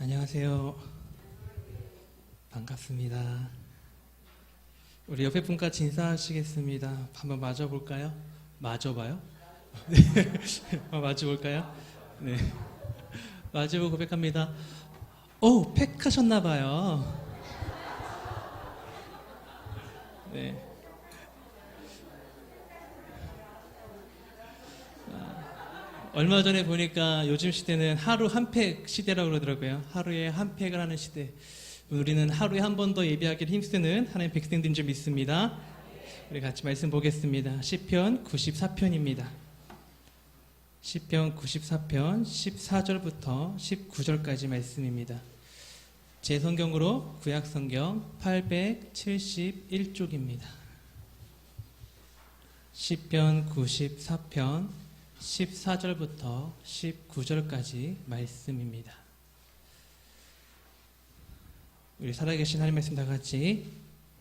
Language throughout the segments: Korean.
안녕하세요. 반갑습니다. 우리 옆에 분과 인사하시겠습니다. 한번 맞아볼까요? 맞아봐요? 네. 한번 맞아볼까요? 네. 맞아보고 고백합니다. 오, 팩하셨나봐요. 네. 얼마 전에 보니까 요즘 시대는 하루 한 팩 시대라고 그러더라고요. 하루에 한 팩을 하는 시대. 우리는 하루에 한 번 더 예배하기를 힘쓰는 하나님의 백성들인 줄 믿습니다. 우리 같이 말씀 보겠습니다. 시편 94편입니다. 시편 94편 14절부터 19절까지 말씀입니다. 제 성경으로 구약성경 871쪽입니다. 시편 94편 14절부터 19절까지 말씀입니다. 우리 살아계신 하나님 말씀 다 같이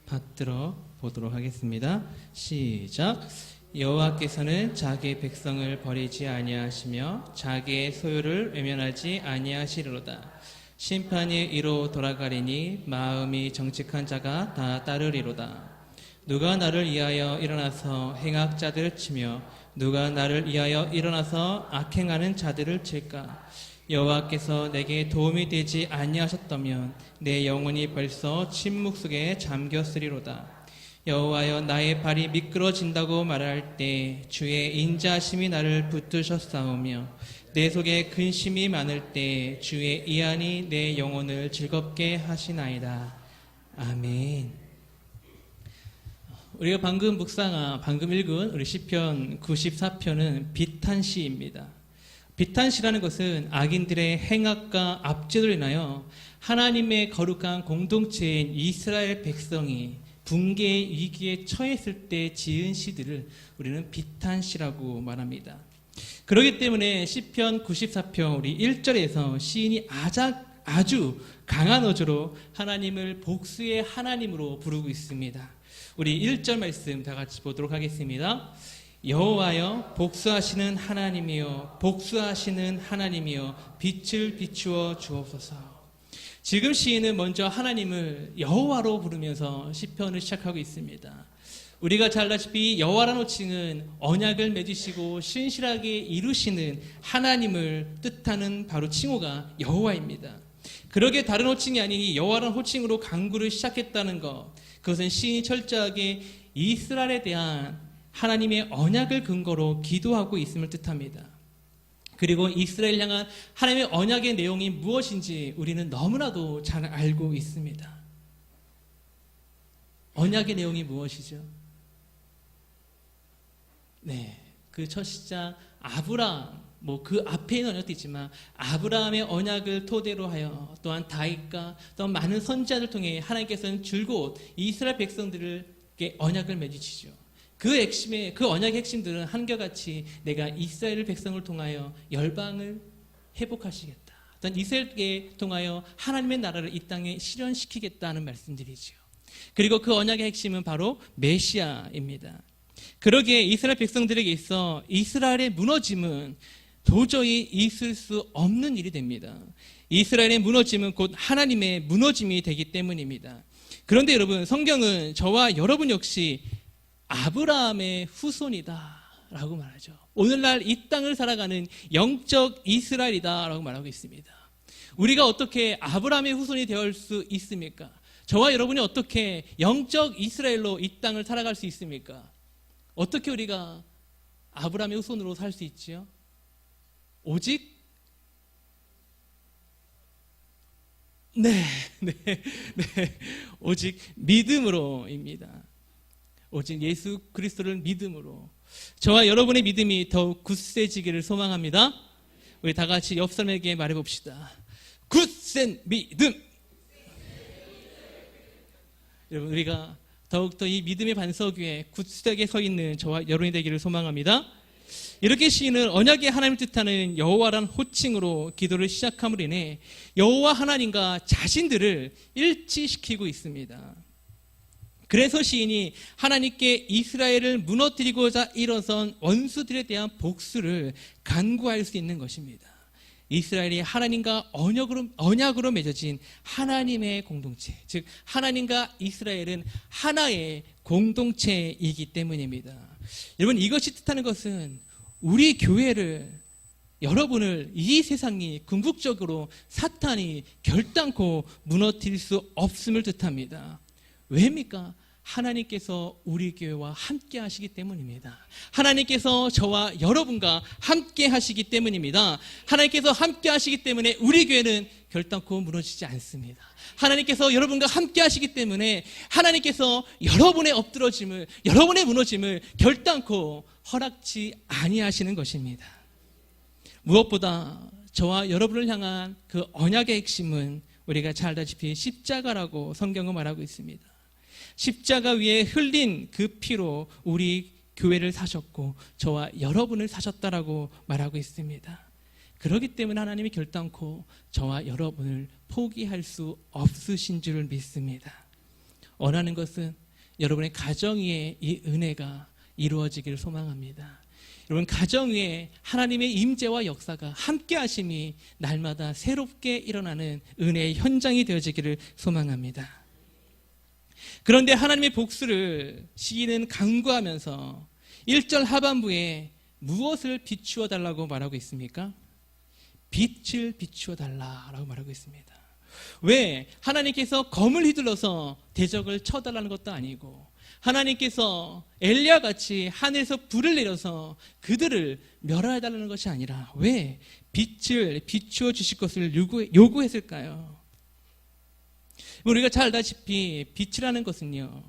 받들어 보도록 하겠습니다. 시작. 여호와께서는 자기 백성을 버리지 아니하시며 자기의 소유를 외면하지 아니하시리로다. 심판이 이로 돌아가리니 마음이 정직한 자가 다 따르리로다. 누가 나를 위하여 일어나서 행악자들을 치며 누가 나를 위하여 일어나서 악행하는 자들을 칠까? 여호와께서 내게 도움이 되지 아니하셨다면 내 영혼이 벌써 침묵 속에 잠겼으리로다. 여호와여, 나의 발이 미끄러진다고 말할 때 주의 인자하심이 나를 붙드셨사오며 내 속에 근심이 많을 때 주의 이안이 내 영혼을 즐겁게 하시나이다. 아멘. 우리가 방금 읽은 우리 시편 94편은 비탄시입니다. 비탄시라는 것은 악인들의 행악과 압제로 인하여 하나님의 거룩한 공동체인 이스라엘 백성이 붕괴의 위기에 처했을 때 지은 시들을 우리는 비탄시라고 말합니다. 그렇기 때문에 시편 94편 우리 1절에서 시인이 아주 강한 어조로 하나님을 복수의 하나님으로 부르고 있습니다. 우리 1절 말씀 다 같이 보도록 하겠습니다. 여호와여, 복수하시는 하나님이여, 복수하시는 하나님이여, 빛을 비추어 주옵소서. 지금 시인은 먼저 하나님을 여호와로 부르면서 시편을 시작하고 있습니다. 우리가 잘 알다시피 여호와라는 호칭은 언약을 맺으시고 신실하게 이루시는 하나님을 뜻하는 바로 칭호가 여호와입니다. 그러기에 다른 호칭이 아니니 여호와라는 호칭으로 간구를 시작했다는 것, 그것은 시인이 철저하게 이스라엘에 대한 하나님의 언약을 근거로 기도하고 있음을 뜻합니다. 그리고 이스라엘 향한 하나님의 언약의 내용이 무엇인지 우리는 너무나도 잘 알고 있습니다. 언약의 내용이 무엇이죠? 네, 그 첫 시작 아브라함, 그 앞에 있는 언약도 있지만 아브라함의 언약을 토대로 하여 또한 다윗과 또한 많은 선지자들 통해 하나님께서는 줄곧 이스라엘 백성들에게 언약을 맺으시죠. 그 언약의 핵심들은 한결같이 내가 이스라엘 백성을 통하여 열방을 회복하시겠다. 또한 이스라엘에 통하여 하나님의 나라를 이 땅에 실현시키겠다는 말씀들이죠. 그리고 그 언약의 핵심은 바로 메시아입니다. 그러기에 이스라엘 백성들에게 있어 이스라엘의 무너짐은 도저히 있을 수 없는 일이 됩니다. 이스라엘의 무너짐은 곧 하나님의 무너짐이 되기 때문입니다. 그런데 여러분, 성경은 저와 여러분 역시 아브라함의 후손이다 라고 말하죠. 오늘날 이 땅을 살아가는 영적 이스라엘이다 라고 말하고 있습니다. 우리가 어떻게 아브라함의 후손이 되어 수 있습니까? 저와 여러분이 어떻게 영적 이스라엘로 이 땅을 살아갈 수 있습니까? 어떻게 우리가 아브라함의 후손으로 살 수 있지요? 오직 오직 믿음으로입니다. 오직 예수 그리스도를 믿음으로 저와 여러분의 믿음이 더욱 굳세지기를 소망합니다. 우리 다 같이 옆 사람에게 말해봅시다. 굳센 믿음. 여러분, 우리가 더욱더 이 믿음의 반석 위에 굳세게 서 있는 저와 여러분이 되기를 소망합니다. 이렇게 시인은 언약의 하나님을 뜻하는 여호와란 호칭으로 기도를 시작함으로 인해 여호와 하나님과 자신들을 일치시키고 있습니다. 그래서 시인이 하나님께 이스라엘을 무너뜨리고자 일어선 원수들에 대한 복수를 간구할 수 있는 것입니다. 이스라엘이 하나님과 언약으로 맺어진 하나님의 공동체, 즉 하나님과 이스라엘은 하나의 공동체이기 때문입니다. 여러분, 이것이 뜻하는 것은 우리 교회를, 여러분을 이 세상이 궁극적으로 사탄이 결단코 무너뜨릴 수 없음을 뜻합니다. 왜입니까? 하나님께서 우리 교회와 함께 하시기 때문입니다. 하나님께서 저와 여러분과 함께 하시기 때문입니다. 하나님께서 함께 하시기 때문에 우리 교회는 결단코 무너지지 않습니다. 하나님께서 여러분과 함께 하시기 때문에 하나님께서 여러분의 엎드러짐을, 여러분의 무너짐을 결단코 허락지 아니하시는 것입니다. 무엇보다 저와 여러분을 향한 그 언약의 핵심은 우리가 잘 알다시피 십자가라고 성경은 말하고 있습니다. 십자가 위에 흘린 그 피로 우리 교회를 사셨고 저와 여러분을 사셨다라고 말하고 있습니다. 그렇기 때문에 하나님이 결단코 저와 여러분을 포기할 수 없으신 줄 믿습니다. 원하는 것은 여러분의 가정 위에 이 은혜가 이루어지기를 소망합니다. 여러분, 가정 위에 하나님의 임재와 역사가 함께 하심이 날마다 새롭게 일어나는 은혜의 현장이 되어지기를 소망합니다. 그런데 하나님의 복수를 시인은 간구하면서 1절 하반부에 무엇을 비추어 달라고 말하고 있습니까? 빛을 비추어 달라고 말하고 있습니다. 왜? 하나님께서 검을 휘둘러서 대적을 쳐달라는 것도 아니고, 하나님께서 엘리야 같이 하늘에서 불을 내려서 그들을 멸하여달라는 것이 아니라 왜 빛을 비추어 주실 것을 요구했을까요? 우리가 잘 알다시피 빛이라는 것은요,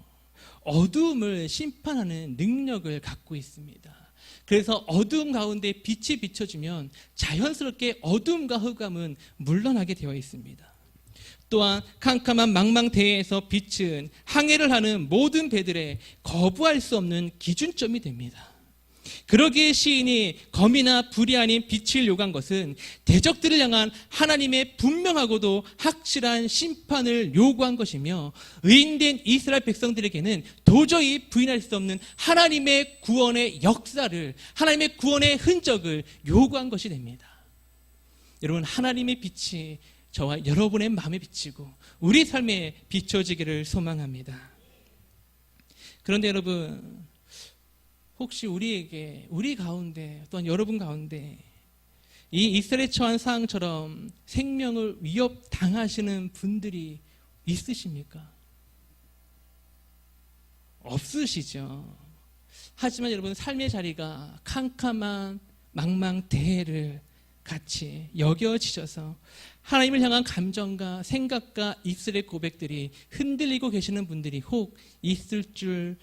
어두움을 심판하는 능력을 갖고 있습니다. 그래서 어두움 가운데 빛이 비춰지면 자연스럽게 어두움과 흑암은 물러나게 되어 있습니다. 또한 캄캄한 망망대해에서 빛은 항해를 하는 모든 배들의 거부할 수 없는 기준점이 됩니다. 그러기에 시인이 검이나 불이 아닌 빛을 요구한 것은 대적들을 향한 하나님의 분명하고도 확실한 심판을 요구한 것이며, 의인된 이스라엘 백성들에게는 도저히 부인할 수 없는 하나님의 구원의 역사를, 하나님의 구원의 흔적을 요구한 것이 됩니다. 여러분, 하나님의 빛이 저와 여러분의 마음에 비치고 우리 삶에 비춰지기를 소망합니다. 그런데 여러분, 혹시 우리에게, 우리 가운데, 또한 여러분 가운데 이 이스라엘에 처한 상황처럼 생명을 위협당하시는 분들이 있으십니까? 없으시죠. 하지만 여러분, 삶의 자리가 캄캄한 망망대해를 같이 여겨지셔서 하나님을 향한 감정과 생각과 입술의 고백들이 흔들리고 계시는 분들이 혹 있을지도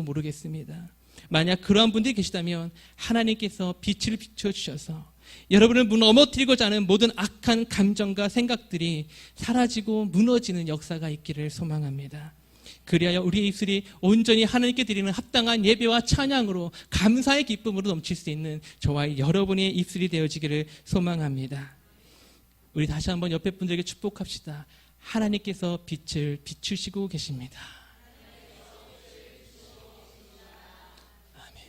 모르겠습니다. 만약 그러한 분들이 계시다면 하나님께서 빛을 비춰주셔서 여러분을 넘어뜨리고자 하는 모든 악한 감정과 생각들이 사라지고 무너지는 역사가 있기를 소망합니다. 그리하여 우리의 입술이 온전히 하나님께 드리는 합당한 예배와 찬양으로 감사의 기쁨으로 넘칠 수 있는 저와 여러분의 입술이 되어지기를 소망합니다. 우리 다시 한번 옆에 분들에게 축복합시다. 하나님께서 빛을 비추시고 계십니다. 아멘.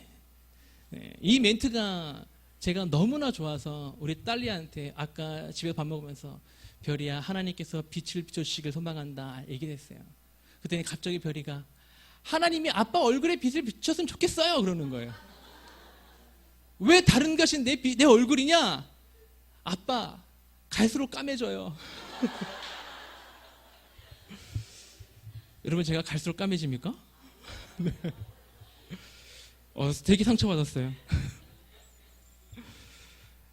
네, 이 멘트가 제가 너무나 좋아서 우리 딸리한테 아까 집에 밥 먹으면서 별이야, 하나님께서 빛을 비춰주시길 소망한다 얘기했어요. 그랬더니 갑자기 별이가 하나님이 아빠 얼굴에 빛을 비췄으면 좋겠어요 그러는 거예요. 왜 다른 것이 내 얼굴이냐? 아빠 갈수록 까매져요. 여러분, 제가 갈수록 까매집니까? 네. 되게 상처받았어요.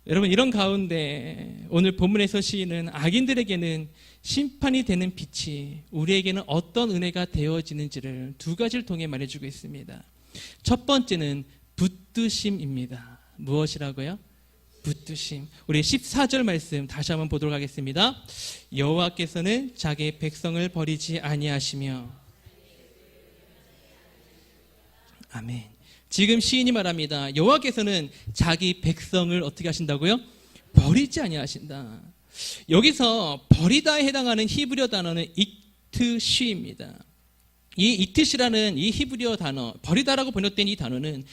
여러분, 이런 가운데 오늘 본문에서 시인은 악인들에게는 심판이 되는 빛이 우리에게는 어떤 은혜가 되어지는지를 두 가지를 통해 말해주고 있습니다. 첫 번째는 붙드심입니다. 무엇이라고요? 붙드심. 우리 14절 말씀 다시 한번 보도록 하겠습니다. 여호와께서는 자기의 백성을 버리지 아니하시며. 아멘. 지금 시인이 말합니다. 여호와께서는 자기 백성을 어떻게 하신다고요? 버리지 아니하신다. 여기서 버리다에 해당하는 히브리어 단어는 이트시입니다. 이 이트시라는 이 히브리어 단어, 버리다라고 번역된 이 단어는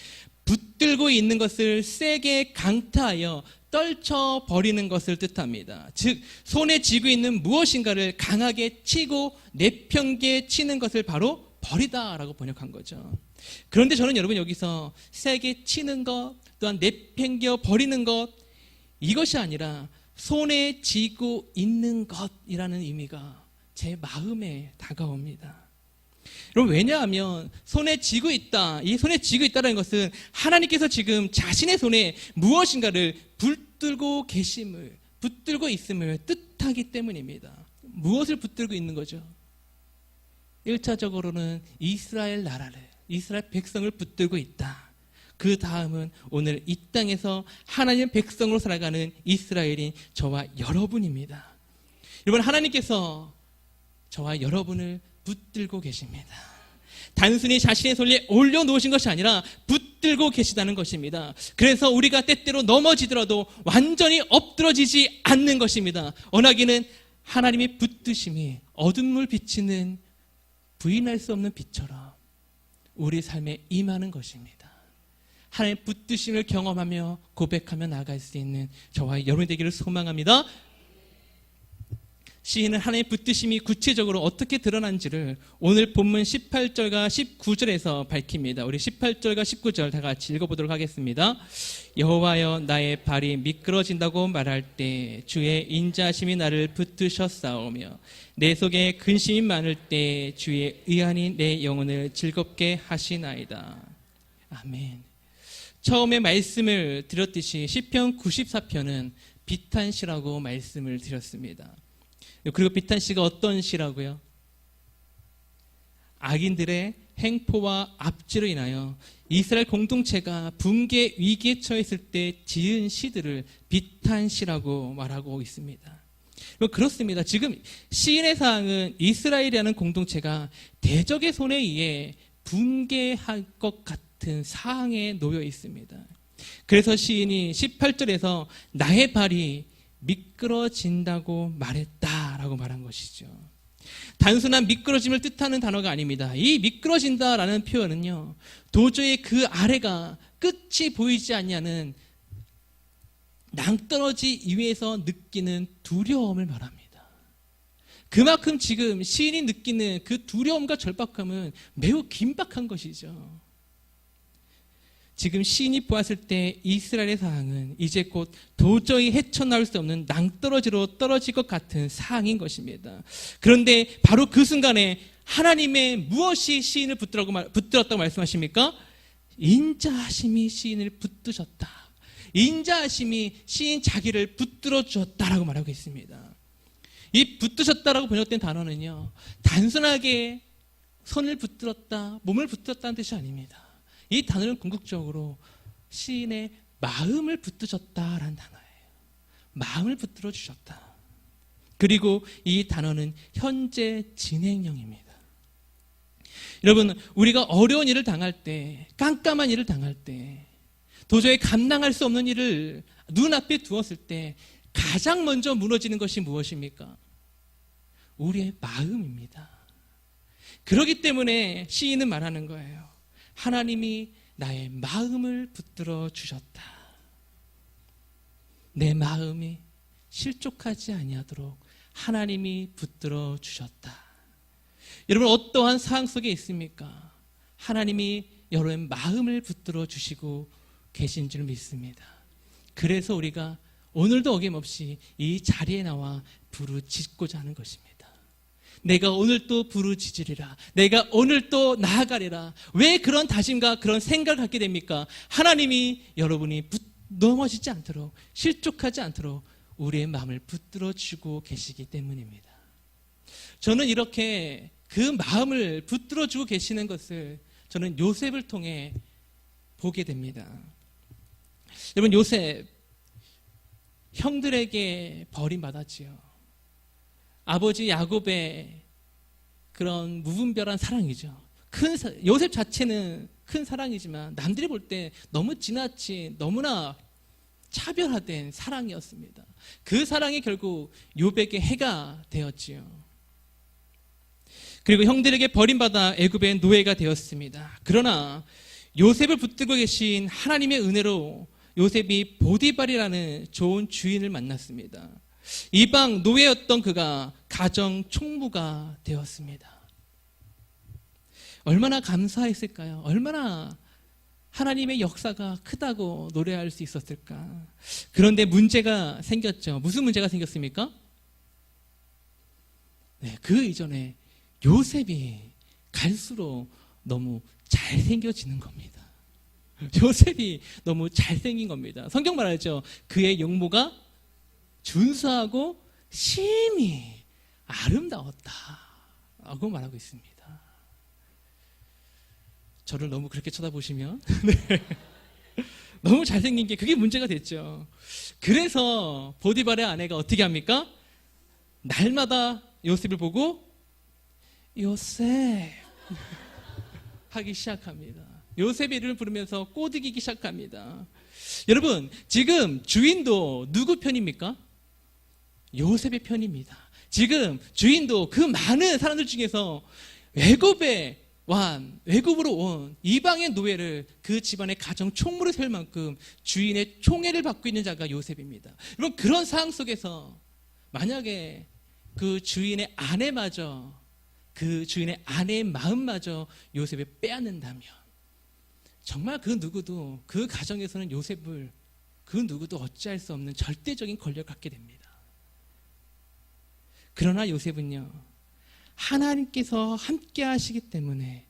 붙들고 있는 것을 세게 강타하여 떨쳐 버리는 것을 뜻합니다. 즉 손에 쥐고 있는 무엇인가를 강하게 치고 내팽개 치는 것을 바로 버리다라고 번역한 거죠. 그런데 저는 여러분 여기서 세게 치는 것 또한 내팽겨 버리는 것 이것이 아니라 손에 쥐고 있는 것이라는 의미가 제 마음에 다가옵니다. 여러분 왜냐하면 손에 쥐고 있다, 이 손에 쥐고 있다는 것은 하나님께서 지금 자신의 손에 무엇인가를 붙들고 계심을, 붙들고 있음을 뜻하기 때문입니다. 무엇을 붙들고 있는 거죠? 1차적으로는 이스라엘 나라를, 이스라엘 백성을 붙들고 있다. 그 다음은 오늘 이 땅에서 하나님의 백성으로 살아가는 이스라엘인 저와 여러분입니다. 여러분 하나님께서 저와 여러분을 붙들고 계십니다. 단순히 자신의 손에 올려놓으신 것이 아니라 붙들고 계시다는 것입니다. 그래서 우리가 때때로 넘어지더라도 완전히 엎드러지지 않는 것입니다. 언하기는 하나님의 붙드심이 어둠을 비치는 부인할 수 없는 빛처럼 우리 삶에 임하는 것입니다. 하나님의 붙드심을 경험하며 고백하며 나아갈 수 있는 저와 여러분이 되기를 소망합니다. 시인은 하나님의 붙드심이 구체적으로 어떻게 드러난지를 오늘 본문 18절과 19절에서 밝힙니다. 우리 18절과 19절 다 같이 읽어보도록 하겠습니다. 여호와여 나의 발이 미끄러진다고 말할 때 주의 인자하심이 나를 붙드셨사오며 내 속에 근심이 많을 때 주의 의안이 내 영혼을 즐겁게 하시나이다. 아멘. 처음에 말씀을 드렸듯이 시편 94편은 비탄시라고 말씀을 드렸습니다. 그리고 비탄시가 어떤 시라고요? 악인들의 행포와 압제로 인하여 이스라엘 공동체가 붕괴 위기에 처했을 때 지은 시들을 비탄시라고 말하고 있습니다. 그렇습니다. 지금 시인의 사항은 이스라엘이라는 공동체가 대적의 손에 의해 붕괴할 것 같은 상황에 놓여 있습니다. 그래서 시인이 18절에서 나의 발이 미끄러진다고 말했다라고 말한 것이죠. 단순한 미끄러짐을 뜻하는 단어가 아닙니다. 이 미끄러진다라는 표현은요, 도저히 그 아래가 끝이 보이지 않냐는 낭떠러지 위에서 느끼는 두려움을 말합니다. 그만큼 지금 시인이 느끼는 그 두려움과 절박함은 매우 긴박한 것이죠. 지금 시인이 보았을 때 이스라엘의 상황은 이제 곧 도저히 헤쳐나올 수 없는 낭떠러지로 떨어질 것 같은 상황인 것입니다. 그런데 바로 그 순간에 하나님의 무엇이 시인을 붙들었다고 말씀하십니까? 인자하심이 시인을 붙드셨다. 인자하심이 시인 자기를 붙들어 주었다라고 말하고 있습니다. 이 붙드셨다라고 번역된 단어는요, 단순하게 손을 붙들었다, 몸을 붙들었다는 뜻이 아닙니다. 이 단어는 궁극적으로 시인의 마음을 붙드셨다라는 단어예요. 마음을 붙들어 주셨다. 그리고 이 단어는 현재 진행형입니다. 여러분, 우리가 어려운 일을 당할 때, 깜깜한 일을 당할 때, 도저히 감당할 수 없는 일을 눈앞에 두었을 때 가장 먼저 무너지는 것이 무엇입니까? 우리의 마음입니다. 그렇기 때문에 시인은 말하는 거예요. 하나님이 나의 마음을 붙들어 주셨다. 내 마음이 실족하지 아니하도록 하나님이 붙들어 주셨다. 여러분, 어떠한 상황 속에 있습니까? 하나님이 여러분의 마음을 붙들어 주시고 계신 줄 믿습니다. 그래서 우리가 오늘도 어김없이 이 자리에 나와 부르짖고자 하는 것입니다. 내가 오늘 또 부르짖으리라. 내가 오늘 또 나아가리라. 왜 그런 다짐과 그런 생각을 갖게 됩니까? 하나님이 여러분이 넘어지지 않도록, 실족하지 않도록 우리의 마음을 붙들어 주고 계시기 때문입니다. 저는 이렇게 그 마음을 붙들어 주고 계시는 것을 저는 요셉을 통해 보게 됩니다. 여러분, 요셉 형들에게 버림받았지요. 아버지 야곱의 그런 무분별한 사랑이죠. 요셉 자체는 큰 사랑이지만 남들이 볼 때 너무 지나친, 너무나 차별화된 사랑이었습니다. 그 사랑이 결국 요백의 해가 되었지요. 그리고 형들에게 버림받아 애굽의 노예가 되었습니다. 그러나 요셉을 붙들고 계신 하나님의 은혜로 요셉이 보디발이라는 좋은 주인을 만났습니다. 이방 노예였던 그가 가정 총무가 되었습니다. 얼마나 감사했을까요? 얼마나 하나님의 역사가 크다고 노래할 수 있었을까? 그런데 문제가 생겼죠. 무슨 문제가 생겼습니까? 네, 그 이전에 요셉이 갈수록 너무 잘생겨지는 겁니다. 요셉이 너무 잘생긴 겁니다. 성경 말하죠. 그의 용모가 준수하고 심히 아름다웠다 라고 말하고 있습니다. 저를 너무 그렇게 쳐다보시면 네. 너무 잘생긴 게 그게 문제가 됐죠. 그래서 보디발의 아내가 어떻게 합니까? 날마다 요셉을 보고 요셉 하기 시작합니다. 요셉의 이름을 부르면서 꼬드기기 시작합니다. 여러분, 지금 주인도 누구 편입니까? 요셉의 편입니다. 지금 주인도 그 많은 사람들 중에서 외국으로 온 이방의 노예를 그 집안의 가정 총무로 세울 만큼 주인의 총애를 받고 있는 자가 요셉입니다. 여러분, 그런 상황 속에서 만약에 그 주인의 아내마저, 그 주인의 아내의 마음마저 요셉을 빼앗는다면 정말 그 누구도, 그 가정에서는 요셉을 그 누구도 어찌할 수 없는 절대적인 권력을 갖게 됩니다. 그러나 요셉은요, 하나님께서 함께 하시기 때문에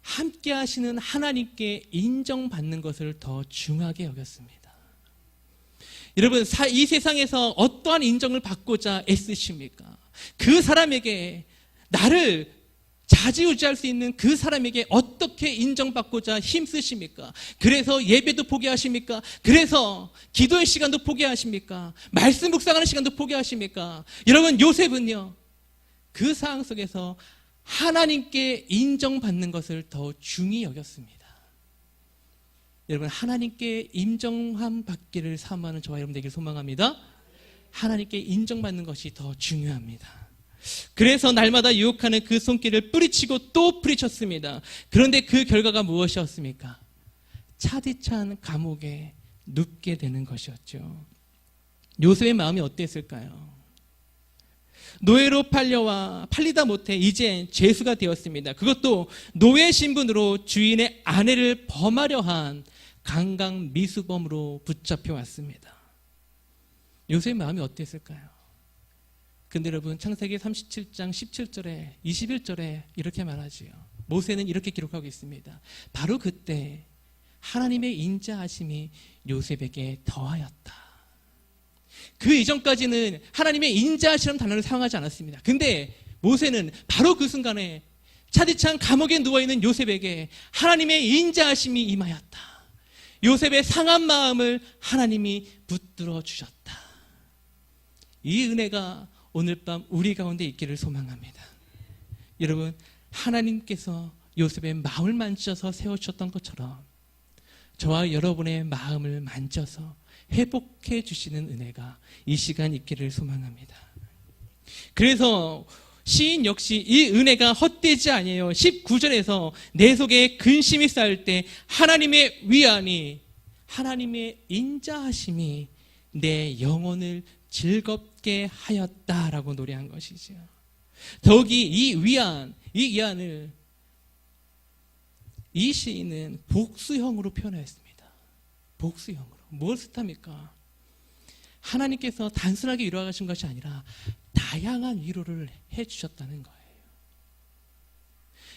함께 하시는 하나님께 인정받는 것을 더 중하게 여겼습니다. 여러분, 이 세상에서 어떠한 인정을 받고자 애쓰십니까? 그 사람에게, 나를 좌지우지할 수 있는 그 사람에게 어떻게 인정받고자 힘쓰십니까? 그래서 예배도 포기하십니까? 그래서 기도의 시간도 포기하십니까? 말씀 묵상하는 시간도 포기하십니까? 여러분, 요셉은요, 그 상황 속에서 하나님께 인정받는 것을 더 중히 여겼습니다. 여러분, 하나님께 인정함 받기를 사모하는 저와 여러분 되기를 소망합니다. 하나님께 인정받는 것이 더 중요합니다. 그래서 날마다 유혹하는 그 손길을 뿌리치고 또 뿌리쳤습니다. 그런데 그 결과가 무엇이었습니까? 차디찬 감옥에 눕게 되는 것이었죠. 요셉의 마음이 어땠을까요? 노예로 팔리다 못해 이제 죄수가 되었습니다. 그것도 노예 신분으로 주인의 아내를 범하려 한 강강 미수범으로 붙잡혀 왔습니다. 요셉의 마음이 어땠을까요? 근데 여러분, 창세기 37장 17절에 21절에 이렇게 말하지요. 모세는 이렇게 기록하고 있습니다. 바로 그때 하나님의 인자하심이 요셉에게 더하였다. 그 이전까지는 하나님의 인자하시라는 단어를 사용하지 않았습니다. 근데 모세는 바로 그 순간에 차디찬 감옥에 누워있는 요셉에게 하나님의 인자하심이 임하였다. 요셉의 상한 마음을 하나님이 붙들어 주셨다. 이 은혜가 오늘 밤 우리 가운데 있기를 소망합니다. 여러분, 하나님께서 요셉의 마음을 만져서 세워주셨던 것처럼 저와 여러분의 마음을 만져서 회복해 주시는 은혜가 이 시간 있기를 소망합니다. 그래서 시인 역시 이 은혜가 헛되지 아니에요. 19절에서 내 속에 근심이 쌓일 때 하나님의 위안이, 하나님의 인자하심이 내 영혼을 즐겁게 하였다라고 노래한 것이죠. 더욱이 이 위안을 이 시인은 복수형으로 표현했습니다. 복수형으로. 무엇을 뜻합니까? 하나님께서 단순하게 위로하신 것이 아니라 다양한 위로를 해주셨다는 거예요.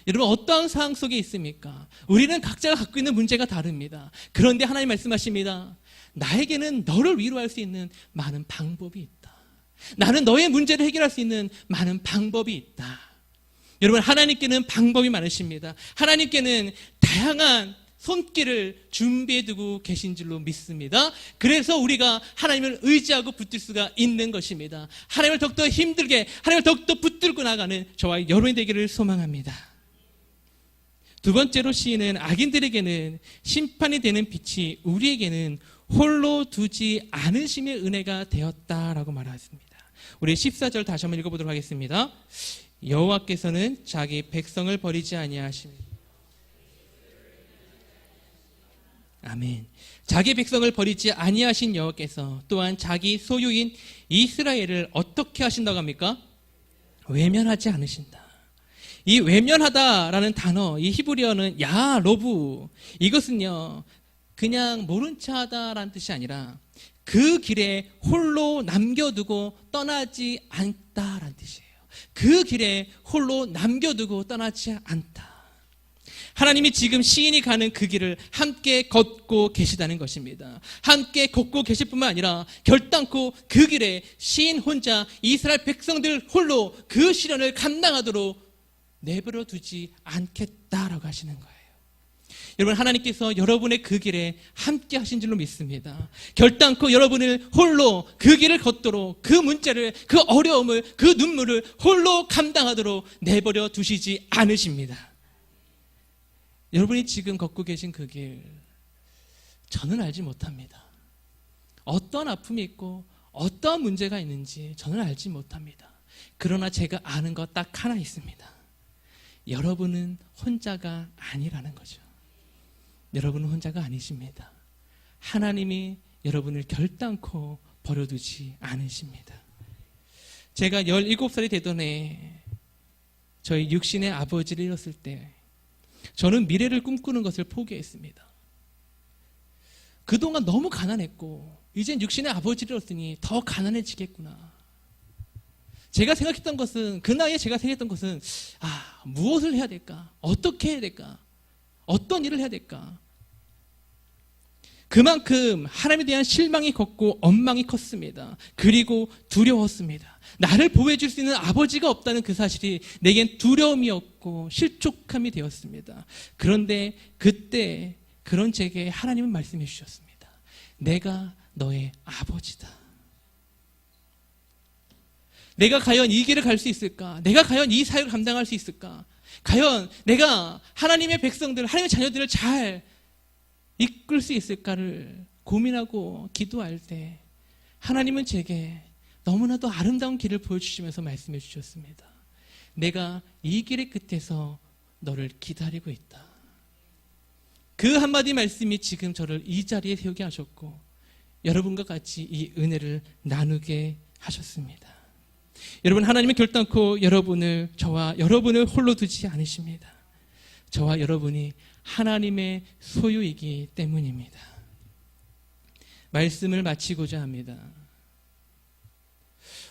여러분, 어떠한 상황 속에 있습니까? 우리는 각자가 갖고 있는 문제가 다릅니다. 그런데 하나님 말씀하십니다. 나에게는 너를 위로할 수 있는 많은 방법이 있다. 나는 너의 문제를 해결할 수 있는 많은 방법이 있다. 여러분, 하나님께는 방법이 많으십니다. 하나님께는 다양한 손길을 준비해두고 계신 줄로 믿습니다. 그래서 우리가 하나님을 의지하고 붙들 수가 있는 것입니다. 하나님을 더욱더 힘들게, 하나님을 더욱더 붙들고 나가는 저와 여러분이 되기를 소망합니다. 두 번째로 시인은 악인들에게는 심판이 되는 빛이 우리에게는 홀로 두지 않으심의 은혜가 되었다라고 말하십니다. 우리 14절 다시 한번 읽어보도록 하겠습니다. 여호와께서는 자기 백성을 버리지 아니하시며 아멘. 자기 백성을 버리지 아니하신 여호와께서 또한 자기 소유인 이스라엘을 어떻게 하신다고 합니까? 외면하지 않으신다. 이 외면하다라는 단어, 이 히브리어는 야 로브, 이것은요 그냥 모른 척하다라는 뜻이 아니라 그 길에 홀로 남겨두고 떠나지 않다라는 뜻이에요. 그 길에 홀로 남겨두고 떠나지 않다. 하나님이 지금 시인이 가는 그 길을 함께 걷고 계시다는 것입니다. 함께 걷고 계실 뿐만 아니라 결단코 그 길에 시인 혼자 이스라엘 백성들 홀로 그 시련을 감당하도록 내버려 두지 않겠다라고 하시는 거예요. 여러분, 하나님께서 여러분의 그 길에 함께 하신 줄로 믿습니다. 결단코 여러분을 홀로 그 길을 걷도록 그 문제를, 그 어려움을, 그 눈물을 홀로 감당하도록 내버려 두시지 않으십니다. 여러분이 지금 걷고 계신 그 길, 저는 알지 못합니다. 어떤 아픔이 있고 어떤 문제가 있는지 저는 알지 못합니다. 그러나 제가 아는 것 딱 하나 있습니다. 여러분은 혼자가 아니라는 거죠. 여러분은 혼자가 아니십니다. 하나님이 여러분을 결단코 버려두지 않으십니다. 제가 17살이 되던 해 저희 육신의 아버지를 잃었을 때 저는 미래를 꿈꾸는 것을 포기했습니다. 그동안 너무 가난했고 이젠 육신의 아버지를 잃었으니 더 가난해지겠구나. 제가 생각했던 것은, 그 나이에 제가 생각했던 것은 무엇을 해야 될까? 어떻게 해야 될까? 어떤 일을 해야 될까? 그만큼 하나님에 대한 실망이 컸고 원망이 컸습니다. 그리고 두려웠습니다. 나를 보호해 줄 수 있는 아버지가 없다는 그 사실이 내겐 두려움이었고 실족함이 되었습니다. 그런데 그때 그런 제게 하나님은 말씀해 주셨습니다. 내가 너의 아버지다. 내가 과연 이 길을 갈 수 있을까? 내가 과연 이 사역을 감당할 수 있을까? 과연 내가 하나님의 백성들, 하나님의 자녀들을 잘 이끌 수 있을까를 고민하고 기도할 때 하나님은 제게 너무나도 아름다운 길을 보여주시면서 말씀해 주셨습니다. 내가 이 길의 끝에서 너를 기다리고 있다. 그 한마디 말씀이 지금 저를 이 자리에 세우게 하셨고 여러분과 같이 이 은혜를 나누게 하셨습니다. 여러분, 하나님은 결단코 여러분을, 저와 여러분을 홀로 두지 않으십니다. 저와 여러분이 하나님의 소유이기 때문입니다. 말씀을 마치고자 합니다.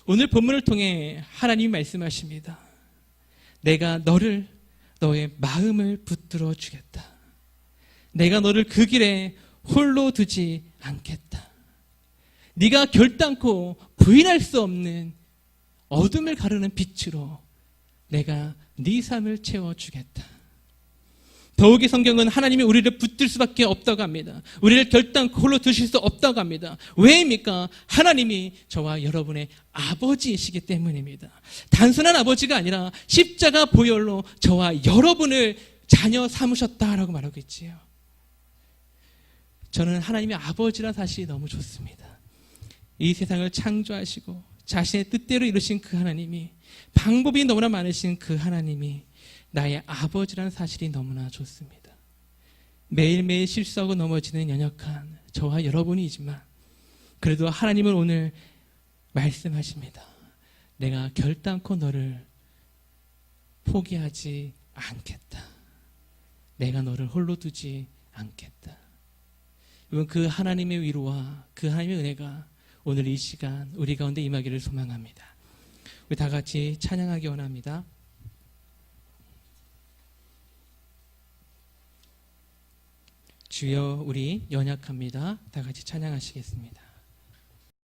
오늘 본문을 통해 하나님이 말씀하십니다. 내가 너를, 너의 마음을 붙들어 주겠다. 내가 너를 그 길에 홀로 두지 않겠다. 네가 결단코 부인할 수 없는 어둠을 가르는 빛으로 내가 네 삶을 채워주겠다. 더욱이 성경은 하나님이 우리를 붙들 수밖에 없다고 합니다. 우리를 결단코 홀로 두실 수 없다고 합니다. 왜입니까? 하나님이 저와 여러분의 아버지이시기 때문입니다. 단순한 아버지가 아니라 십자가 보혈로 저와 여러분을 자녀 삼으셨다라고 말하고 있지요. 저는 하나님의 아버지라는 사실이 너무 좋습니다. 이 세상을 창조하시고 자신의 뜻대로 이루신 그 하나님이, 방법이 너무나 많으신 그 하나님이 나의 아버지라는 사실이 너무나 좋습니다. 매일매일 실수하고 넘어지는 연약한 저와 여러분이지만 그래도 하나님은 오늘 말씀하십니다. 내가 결단코 너를 포기하지 않겠다. 내가 너를 홀로 두지 않겠다. 여러분, 그 하나님의 위로와 그 하나님의 은혜가 오늘 이 시간 우리 가운데 임하기를 소망합니다. 우리 다 같이 찬양하기 원합니다. 주여 우리 연약합니다. 다 같이 찬양하시겠습니다.